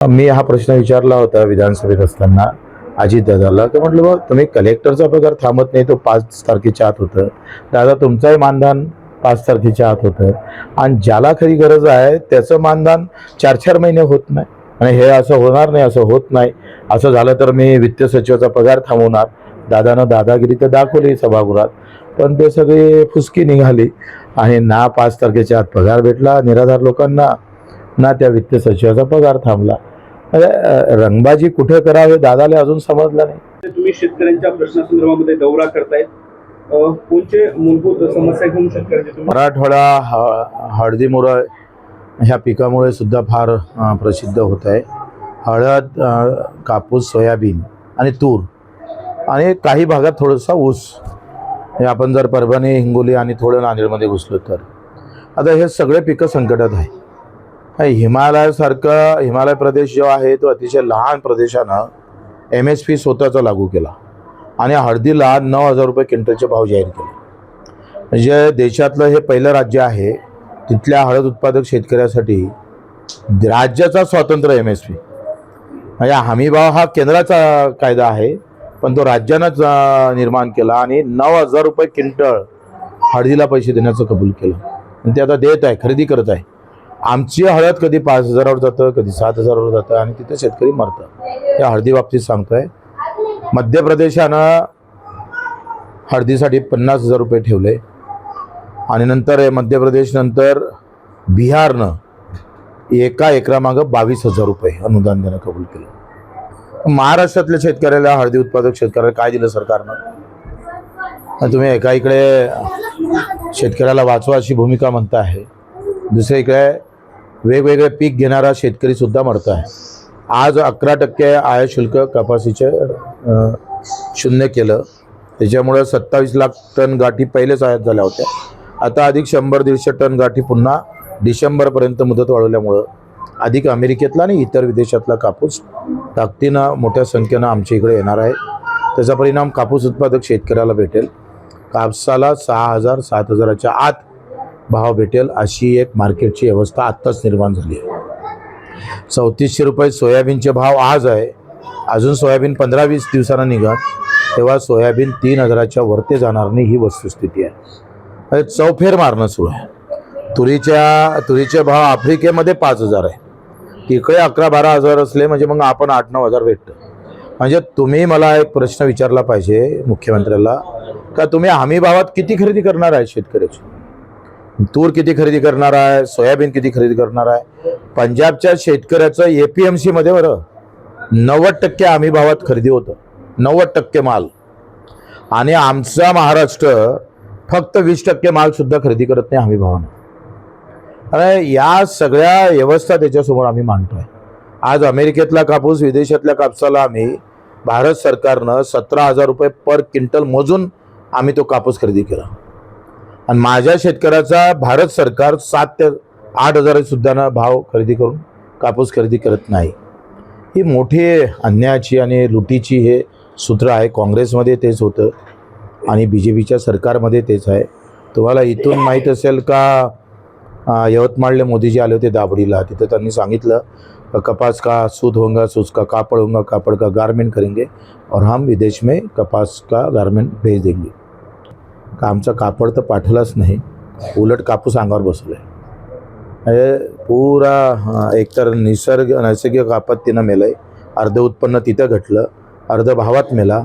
मी हा प्रश्न विचारला होता विधानसभेत असताना अजितदादाला, की म्हटलं बघ तुम्ही कलेक्टरचा पगार थांबत नाही, तो 5 तारखेच्या आत होतं. दादा तुमचंही मानधन 5 तारखेच्या आत होतं आणि ज्याला खरी गरज आहे त्याचं मानधन 4-4 महिने होत नाही. आणि हे असं होणार नाही, असं होत नाही. असं झालं तर मी वित्त सचिवाचा पगार थांबवणार. दादानं दादागिरी तर दाखवली सभागृहात, पण ते सगळी फुसकी निघाली आणि ना 5 तारखेच्या आत पगार भेटला निराधार लोकांना, ना त्या वित्त सचिवाचा पगार थांबला. रंगबाजी कुठे करावे दादाला अजून समजलं नाही. तुम्ही शेतकऱ्यांच्या प्रश्नासंदर्भामध्ये दौरा करतायत, कोणते मूलभूत समस्या घेऊन शेतकऱ्यांचे तुम्ही? मराठवाडा हळदीमुळे ह्या पिकामुळे सुद्धा फार प्रसिद्ध होत आहे. हळद, कापूस, सोयाबीन आणि तूर आणि काही भागात थोडासा ऊस. हे आपण जर परभणी, हिंगोली आणि थोडं नांदेडमध्ये घुसलो तर आता हे सगळे पिकं संकटात आहे. हिमालय प्रदेश जो आहे तो अतिशय लहान प्रदेशानं MSP स्वतःचा लागू केला आणि हळदीला 9,000 रुपये क्विंटलचे भाव जाहीर केले. म्हणजे देशातलं हे पहिलं राज्य आहे तिथल्या हळद उत्पादक शेतकऱ्यासाठी राज्याचा स्वतंत्र MSP. म्हणजे हमीभाव हा केंद्राचा कायदा आहे, पण तो राज्यानंच निर्माण केला आणि 9,000 रुपये क्विंटल हळदीला पैसे देण्याचं कबूल केलं आणि ते आता देत आहे, खरेदी करत आहे. आमची हळद कधी 5,000वर जातं, कधी 7,000वर जातं आणि तिथे शेतकरी मरतं. या हळदी बाबतीत सांगतोय. मध्य प्रदेशानं हळदीसाठी 50,000 रुपये ठेवले आणि नंतर मध्य प्रदेश नंतर बिहारनं एका एकरामागं 22,000 रुपये अनुदान देणं कबूल केलं. महाराष्ट्रातल्या शेतकऱ्याला, हळदी उत्पादक शेतकऱ्याला काय दिलं सरकारनं? तुम्ही एका इकडे शेतकऱ्याला वाचवा अशी भूमिका म्हणता आहे, दुसऱ्या इकडे वेगवेगळे पीक घेणारा शेतकरी सुद्धा मरत आहे. आज 11% आयात शुल्क कपाशीचे शून्य केलं, त्याच्यामुळे 27 लाख टन गाठी पहिलेच आयात झाल्या होत्या. आता अधिक 100-150 टन गाठी पुन्हा डिसेंबरपर्यंत मुदत वाढवल्यामुळं अधिक अमेरिकेतला आणि इतर विदेशातला कापूस ताकदीनं मोठ्या संख्येनं आमच्या इकडे येणार आहे. त्याचा परिणाम कापूस उत्पादक शेतकऱ्याला भेटेल. कापसाला 6,000-7,000च्या आत भाव भेटेल अशी एक मार्केटची व्यवस्था आत्ताच निर्माण झाली आहे. 3400 रुपये सोयाबीनचे भाव आज आहे. अजून सोयाबीन 15-20 दिवसांना निघत तेव्हा सोयाबीन 3,000च्या वरती जाणार नाही, ही वस्तुस्थिती आहे. चौफेर मारणं सुरू आहे. तुरीचे भाव आफ्रिकेमध्ये 5,000 आहे, तिकडे 11-12 हजार असले म्हणजे मग आपण 8-9 हजार भेटतं. म्हणजे तुम्ही मला एक प्रश्न विचारला पाहिजे मुख्यमंत्र्याला, का तुम्ही हमी भावात किती खरेदी करणार आहे शेतकऱ्याची? तूर किती खरेदी करणार आहे? सोयाबीन किती खरेदी करणार आहे? पंजाबच्या शेतकऱ्याचं APMC मध्ये बरं 90% हमी भावात खरेदी होतं, 90% माल. आणि आमचा महाराष्ट्र फक्त 20% माल सुद्धा खरेदी करत नाही हमी भावानं. आणि या सगळ्या व्यवस्था त्याच्यासमोर आम्ही मांडतोय. आज अमेरिकेतला कापूस, विदेशातल्या कापसाला आम्ही भारत सरकारनं 17,000 रुपये पर क्विंटल मोजून आम्ही तो कापूस खरेदी केला आणि माझ्या शेतकऱ्याचा भारत सरकार 7 ते 8 हजार सुद्धा भाव खरेदी करून कापूस खरेदी करत नाही. ही मोठी अन्यायाची आणि लुटीची हे सूत्र आहे. काँग्रेसमध्ये तेच होतं आणि BJPच्या सरकारमध्ये तेच आहे. तुम्हाला इथून माहीत असेल का, यवतमाळले मोदीजी आले होते दाबडीला, तिथं त्यांनी सांगितलं कपास का सूत होगा, सूत का कापड़ होगा, कापड़ का गारमेंट करेंगे और हम विदेश में कपास का गारमेंट भेज देंगे. का आमचा कापड तर पाठवलाच नाही, उलट कापूस अंगावर बसवलं आहे. पुरा एकतर नैसर्गिक आपत्तीनं मेलं आहे. अर्ध उत्पन्न तिथं घटलं, अर्ध भावात मेला.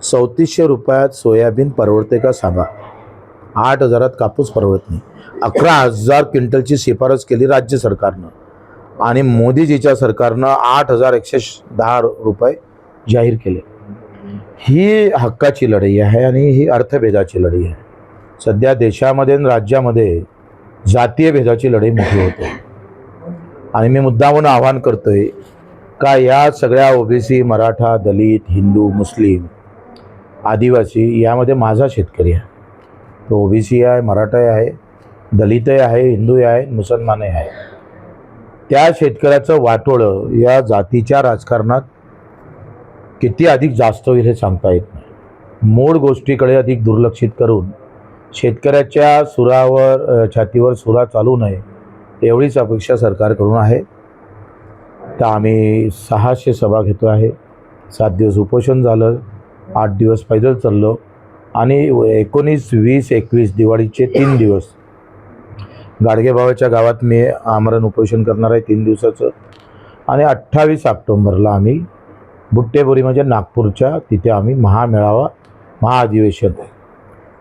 3400 रुपयात सोयाबीन परवडते का सांगा? 8,000 कापूस परवडत नाही. 11,000 क्विंटलची शिफारस केली राज्य सरकारनं आणि मोदीजीच्या सरकारनं 8,110 रुपये जाहीर केले. ही हक्काची लढाई आहे आणि ही अर्थभेदाची लढाई आहे. सध्या देशामध्ये आणि राज्यामध्ये जातीय भेदाची लढाई मोठी होते आणि मी मुद्दामून आवाहन करतोय का या सगळ्या OBC, मराठा, दलित, हिंदू, मुस्लिम, आदिवासी यामध्ये माझा शेतकरी आहे. तो OBC आहे, मराठाही आहे, दलितही आहे, हिंदूही आहे, मुसलमानही आहे. त्या शेतकऱ्याचं वाटोळं या जातीच्या राजकारणात किती अधिक जास्त होईल हे सांगता येत नाही. मूळ गोष्टीकडे अधिक दुर्लक्षित करून शेतकऱ्याच्या छातीवर सुरा चालू नये एवढीच अपेक्षा सरकारकडून आहे. तर आम्ही 600 सभा घेतो आहे. 7 दिवस उपोषण झालं, 8 दिवस पैदल चाललो आणि 19, 20, 21 दिवाळीचे 3 दिवस गाडगेबाबाच्या गावात मी आमरण उपोषण करणार आहे 3 दिवसाचं. आणि 28 ऑक्टोंबरला आम्ही बुट्टेबुरी म्हणजे नागपूरच्या तिथे आम्ही महामेळावा, महाअधिवेशन,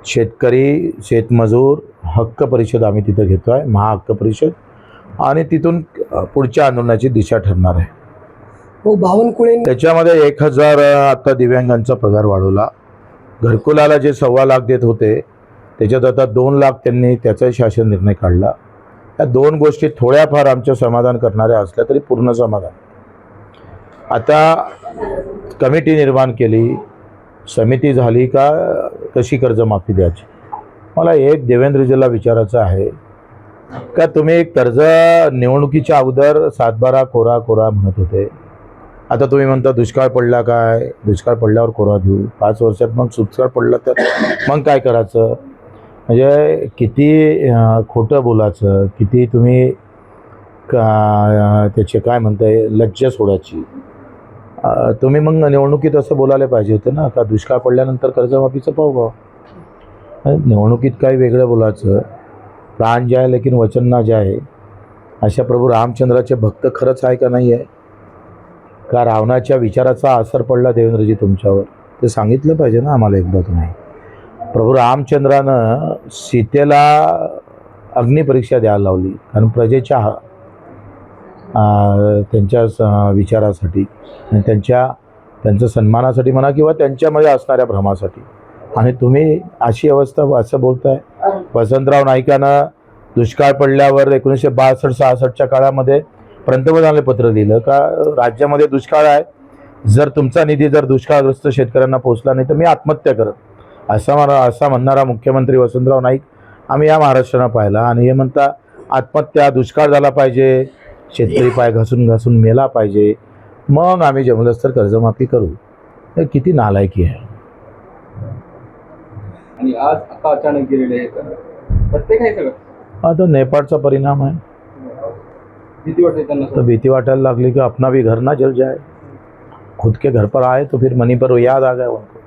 शेतकरी, शेतमजूर हक्क परिषद आम्ही तिथं घेतो आहे, महाहक्क परिषद. आणि तिथून पुढच्या आंदोलनाची दिशा ठरणार आहे. हो, बावनकुळे त्याच्यामध्ये 1000 आता दिव्यांगांचा पगार वाढवला. घरकुलाला जे 1.25 लाख देत होते त्याच्यात आता 2 लाख त्यांनी त्याचाही शासन निर्णय काढला. या 2 गोष्टी थोड्याफार आमच्या समाधान करणाऱ्या असल्या तरी पूर्ण समाधान. आता कमिटी निर्माण केली, समिती झाली का कशी कर्जमाफी द्यायची. मला एक देवेंद्रजीला विचारायचं आहे का तुम्ही कर्ज निवडणुकीच्या अगोदर 7/12 कोरा कोरा म्हणत होते, आता तुम्ही म्हणता दुष्काळ पडला काय, दुष्काळ पडल्यावर कोरा देऊ, 5 वर्षात मग दुष्काळ पडला तर मग काय करायचं. म्हणजे किती खोटं बोलायचं, किती तुम्ही त्याचे काय म्हणताय लज्जा सोडायची. तुम्ही मग निवडणुकीत असं बोलायला पाहिजे होतं ना का दुष्काळ पडल्यानंतर कर्जमाफीचं पाहू बा. निवडणुकीत काही वेगळं बोलायचं. प्राण जाय लेकिन वचन ना जाय. अशा प्रभू रामचंद्राचे भक्त खरंच आहे का नाही आहे का रावणाच्या विचाराचा असर पडला देवेंद्रजी तुमच्यावर, ते सांगितलं पाहिजे ना आम्हाला एकदा तुम्ही. प्रभू रामचंद्रानं सीतेला अग्निपरीक्षा द्यायला लावली कारण प्रजेच्या त्यांच्या विचारासाठी आणि त्यांच्या सन्मानासाठी म्हणा किंवा त्यांच्यामध्ये असणाऱ्या भ्रमासाठी. आणि तुम्ही अशी अवस्था असं बोलताय. वसंतराव नाईकानं दुष्काळ पडल्यावर 1962-66च्या काळामध्ये पंतप्रधानाला पत्र लिहिलं का राज्यामध्ये दुष्काळ आहे, जर तुमचा निधी जर दुष्काळग्रस्त शेतकऱ्यांना पोहोचला नाही तर मी आत्महत्या करत, असा म्हणणारा मुख्यमंत्री वसंतराव नाईक आम्ही या महाराष्ट्रानं पाहिला. आणि हे म्हणता आत्महत्या, दुष्काळ झाला पाहिजे, शेतकरी पाय घासून घासून मेला पाहिजे, मग आम्ही जमलंच तर कर्जमाफी करू. हे किती नालायकी आहे. आणि आज आता अचानक गेलेले आहे प्रत्येक आहे सगळं. हा तो नेपाळचा परिणाम आहे. भीती वाटते त्यांना. तो भीती वाटायला लागली की अपना भी घर ना जल जाए, खुद के घर पर आए तो फिर मनी पर याद आ गया उनको.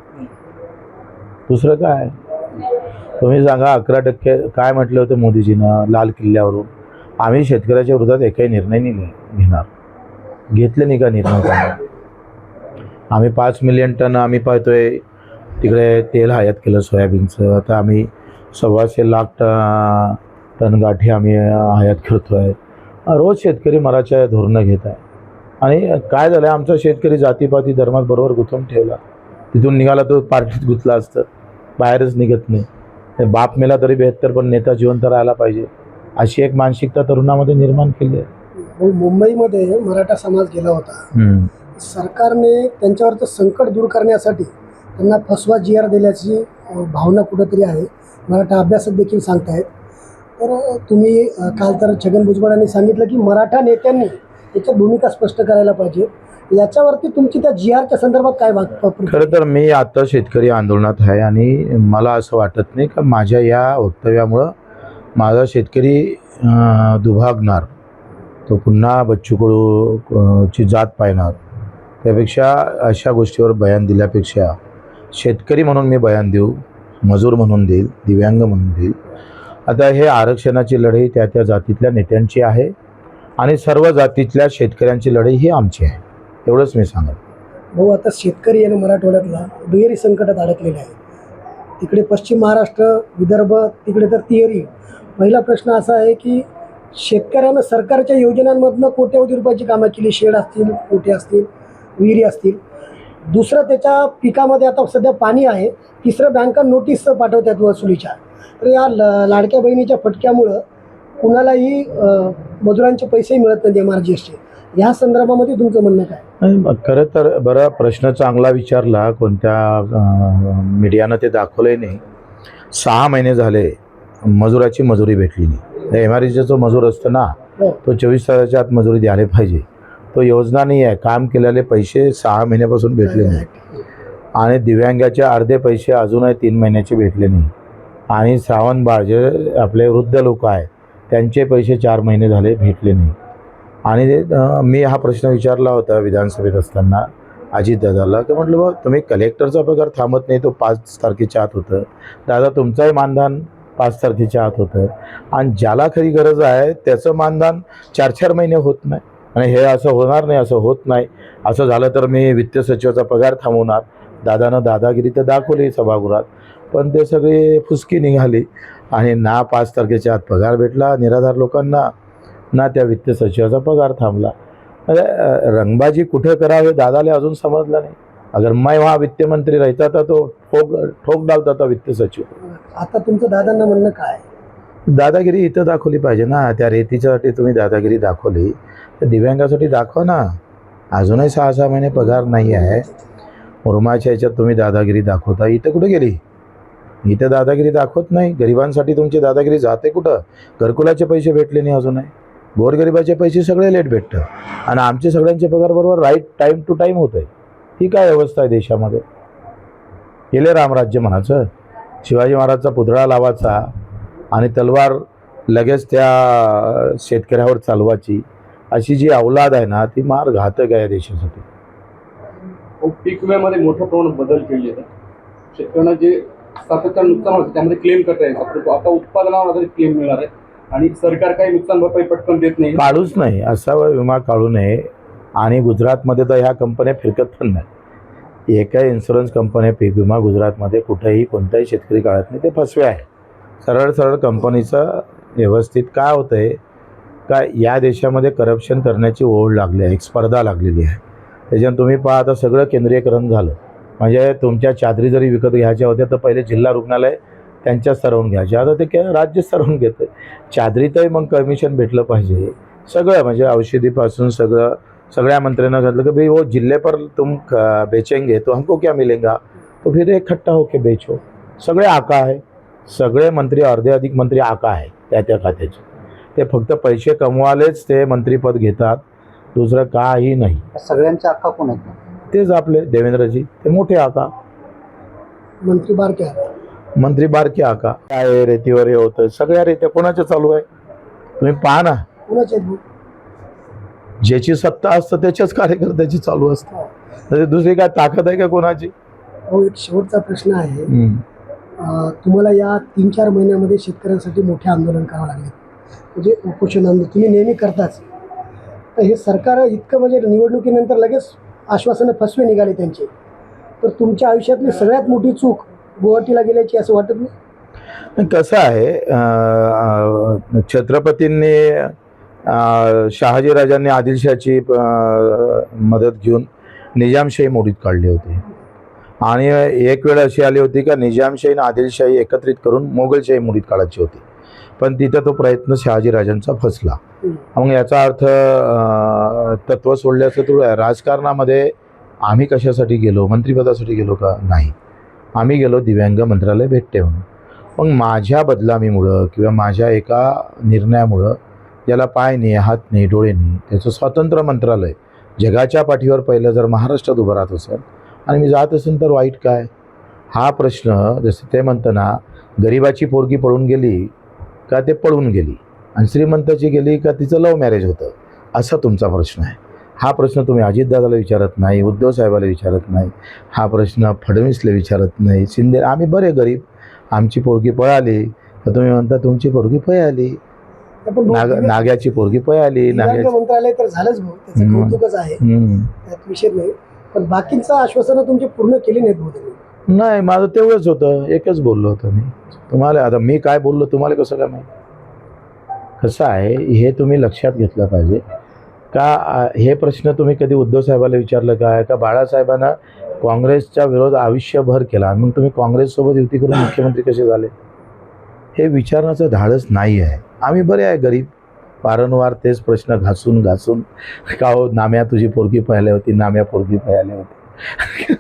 दुसरं काय. तुम्ही सांगा 11% काय म्हटले होते मोदीजीनं लाल किल्ल्यावरून, आम्ही शेतकऱ्याच्या विरोधात एकही निर्णय नाही घेणार, घेतले नाही का निर्णय. आम्ही 5 मिलियन टन आम्ही पाहतोय तिकडे तेल आयात केलं सोयाबीनचं. आता आम्ही 1.25 लाख टन गाठी आम्ही आयात करतो आहे. रोज शेतकरी मराच्या धोरणं घेत आहे. आणि काय झालं आमचा शेतकरी जातीपाती धर्मात बरोबर गुंतवून ठेवला. तिथून निघाला तो पार्टीत गुंतला असतं, बाहेरच निघत नाही. बाप मेला तरी बेहत्तर पण नेता जिवंत राहायला पाहिजे अशी एक मानसिकता तरुणामध्ये निर्माण केली आहे. मुंबईमध्ये मराठा समाज गेला होता. सरकारने त्यांच्यावरचं संकट दूर करण्यासाठी त्यांना फसवा GR दिल्याची भावना कुठंतरी आहे. मराठा अभ्यासक देखील सांगतायत. तर तुम्ही काल तर छगन भुजबळ यांनी सांगितलं की मराठा नेत्यांनी याच्यात भूमिका स्पष्ट करायला पाहिजे. याच्यावरती तुमची त्या GRच्या संदर्भात काय खरं तर मी आता शेतकरी आंदोलनात आहे आणि मला असं वाटत नाही का माझ्या या वक्तव्यामुळं माझा शेतकरी दुभागणार, तो पुन्हा बच्चू कडू ची जात पाहणार. त्यापेक्षा अशा गोष्टीवर बयान दिल्यापेक्षा शेतकरी म्हणून मी बयान देऊ, मजूर म्हणून देईल, दिव्यांग म्हणून देईल. आता हे आरक्षणाची लढाई त्या त्या जातीतल्या नेत्यांची आहे आणि सर्व जातीतल्या शेतकऱ्यांची लढाई ही आमची आहे, एवढंच मी सांगत. भाऊ, आता शेतकरी आणि मराठवाड्यातला दुहेरी संकटात अडकलेले आहे. तिकडे पश्चिम महाराष्ट्र, विदर्भ, तिकडे तर तिहेरी. पहिला प्रश्न असा आहे की शेतकऱ्यांना सरकारच्या योजनांमधनं कोट्यवधी रुपयाची कामं केली, शेड असतील, कोठे असतील, विहिरी असतील. दुसरं त्याच्या पिकामध्ये आता सध्या पाणी आहे. तिसरं बँका नोटीस पाठवतात वसुलीच्या. तर या लाडक्या बहिणीच्या फटक्यामुळं कुणालाही मजुरांचे पैसेही मिळत नाही MRGSचे. ह्या संदर्भामध्ये तुमचं म्हणणं काय? खरं तर बरा प्रश्न चांगला विचारला. कोणत्या मीडियानं ते दाखवलंही नाही. 6 महिने झाले मजुराची मजुरी भेटली नाही. MRGSचा मजूर असतो ना, तो 24 तासाच्या आत मजुरी द्यायला पाहिजे. तो योजना नाही आहे. काम केलेले पैसे 6 महिन्यापासून भेटले नाही. आणि दिव्यांगाचे अर्धे पैसे अजूनही 3 महिन्याचे भेटले नाही. आणि श्रावण बाळ जे आपले वृद्ध लोक आहेत त्यांचे पैसे 4 महिने झाले भेटले नाही. आणि मी हा प्रश्न विचारला होता विधानसभेत असताना अजितदादाला, की म्हटलं बा तुम्ही कलेक्टरचा पगार थांबत नाही, तो 5 तारखेच्या आत होतं. दादा तुमचाही मानधन 5 तारखेच्या आत होतं आणि ज्याला खरी गरज आहे त्याचं मानधन 4-4 महिने होत नाही. आणि हे असं होणार नाही, असं होत नाही. असं झालं तर मी वित्त सचिवाचा पगार थांबवणार. दादानं दादागिरी तर दाखवली सभागृहात, पण ते सगळी फुसकी निघाली आणि ना 5 तारखेच्या आत पगार भेटला निराधार लोकांना, ना त्या वित्त सचिवाचा पगार थांबला. रंगबाजी कुठे करावे दादाला अजून समजलं नाही. अगर मैं वहाँ वित्त मंत्री रहता था तो ठोक डालता था वित्त सचिव. आता तुमचं दादांना म्हणणं काय? दादागिरी इथं दाखवली पाहिजे ना. त्या रेतीच्यासाठी तुम्ही दादागिरी दाखवली तर दिव्यांगासाठी दाखवा ना. अजूनही 6-6 महिने पगार नाही आहे. मुरमाच्या ह्याच्यात तुम्ही दादागिरी दाखवता, इथं कुठे गेली? इथं दादागिरी दाखवत नाही. गरिबांसाठी तुमची दादागिरी जाते कुठं? घरकुलाचे पैसे भेटले नाही अजूनही. गोरगरिबाचे पैसे सगळे लेट भेटतं आणि आमचे सगळ्यांचे पगार बरोबर राईट टाईम टू टाईम होत आहे. ही काय व्यवस्था आहे देशामध्ये? गेले रामराज्य म्हणायचं, शिवाजी महाराजचा पुतळा लावायचा आणि तलवार लगेच त्या शेतकऱ्यावर चालवायची, अशी जी अवलाद आहे ना ती मार घातक आहे देशासाठी. पीक विम्यामध्ये मोठ्या प्रमाणात बदल केले आहेत. शेतकऱ्यांना जे सातत्यानं नुकसान होतं त्यामध्ये क्लेम करता यायचं, परंतु आता उत्पादनावर आधारित क्लेम मिळणार आहे आणि सरकार काही नुकसान भरपाई पटकन देत नाही. काढूच नाही, असा विमा काढू नये. आणि गुजरातमध्ये तर ह्या कंपन्या फिरकत पण नाही. एकाही इन्शुरन्स कंपन्या पीक विमा गुजरातमध्ये कुठेही कोणताही शेतकरी काढत नाही. ते फसवे आहे. सरळ सरळ कंपनीचं व्यवस्थित काय होतं आहे का, या देशामध्ये करप्शन करण्याची ओढ लागली आहे, एक स्पर्धा लागलेली आहे. त्याच्यानं तुम्ही पहा आता सगळं केंद्रीयकरण झालं. म्हणजे तुमच्या चादरी जरी विकत घ्यायच्या होत्या तर पहिले जिल्हा रुग्णालय त्यांच्या स्तरावरून घ्यायचे, आता ते राज्य स्तरावरून घेतं. चादरीतही मग कमिशन भेटलं पाहिजे. सगळं म्हणजे औषधीपासून सगळ्या मंत्र्यांना घातलं की भाई वो जिले पर तुम बेचेंगे तो हमको क्या मिलेगा, तो फिर इकट्ठा होके बेचो. सगळे आका आहे. सगळे मंत्री, अर्धे अधिक मंत्री आका आहे त्या खात्याचे. ते फक्त पैसे कमवालेच ते मंत्रीपद घेतात, दुसरं काही नाही. सगळ्यांचे आका कोण आहेत? तेच आपले देवेंद्रजी, ते मोठे आका. मंत्री बारक्या मंत्री बारके आका. काय रेतीवर हे होतं, सगळ्या रेत्या कोणाच्या चालू आहे तुम्ही पहा ना. कुणाचे आहेत? ज्याची सत्ता असतं त्याच्याच कार्यकर्त्याची चालू असतं. म्हणजे दुसरी काय ताकद आहे का कोणाची? हो, एक शेवटचा प्रश्न आहे. तुम्हाला या 3-4 महिन्यामध्ये शेतकऱ्यांसाठी मोठे आंदोलन करावं लागले, म्हणजे उपोषण आंदोलन तुम्ही नेहमी करताच. तर हे सरकार इतकं म्हणजे निवडणुकीनंतर लगेच आश्वासनं फसवे निघाले त्यांचे, तर तुमच्या आयुष्यातली सगळ्यात मोठी चूक गुवाहाटीला गेल्याची असं वाटत नाही? कसं आहे, छत्रपतींनी शहाजीराजांनी आदिलशाची मदत घेऊन निजामशाही मोडीत काढली होती. आणि एक वेळ अशी आली होती का निजामशाही आणि आदिलशाही एकत्रित करून मोगलशाही मोडीत काढायची होती, पण तिथं तो प्रयत्न शहाजीराजांचा फसला. मग याचा अर्थ तत्त्व सोडल्याचं तर राजकारणामध्ये आम्ही कशासाठी गेलो? मंत्रिपदासाठी गेलो का? नाही. आम्ही गेलो दिव्यांग मंत्रालय भेटते म्हणून. मग माझ्या बदनामीमुळं किंवा माझ्या एका निर्णयामुळं, ज्याला पाय नाही, हात नाही, डोळे नाही, त्याचं स्वतंत्र मंत्रालय जगाच्या पाठीवर पहिलं जर महाराष्ट्रात उभं राहत असेल आणि मी जात असेल तर वाईट काय? हा प्रश्न जसं ते म्हणतं ना, गरिबाची पोरगी पळून गेली का ते पळून गेली आणि श्रीमंताची गेली का तिचं लव्ह मॅरेज होतं, असा तुमचा प्रश्न आहे. हा प्रश्न तुम्ही अजितदादाला विचारत नाही, उद्धव साहेबाला विचारत नाही, हा प्रश्न फडणवीसला विचारत नाही, शिंदे. आम्ही बरे गरीब, आमची पोरगी पळाली तर तुम्ही म्हणता तुमची पोरगी पळाली. नाग्याची पोरगी पळाली. दिव्यांग मंत्रालय तर झालंच भाऊ, त्याचं कौतुकच आहे, त्यात विषय नाही. पण बाकीचं आश्वासनं तुमची पूर्ण केली नाहीत भाऊ. नाही, माझं तेवढंच होतं, एकच बोललो होतो मी तुम्हाला. आता मी काय बोललो तुम्हाला कसं काय माहीत? कसं आहे हे तुम्ही लक्षात घेतलं पाहिजे का. हे प्रश्न तुम्ही कधी उद्धव साहेबाला विचारलं काय का बाळासाहेबांना काँग्रेसच्या विरोध आयुष्यभर केला, मग तुम्ही काँग्रेससोबत युती करून मुख्यमंत्री कसे झाले? हे विचारण्याचं धाडस नाही आहे. आम्ही बरे आहे गरीब, वारंवार तेच प्रश्न घासून का हो नाम्या तुझी पोरगी पाहिली होती, नाम्या पोरगी पाहिली होती.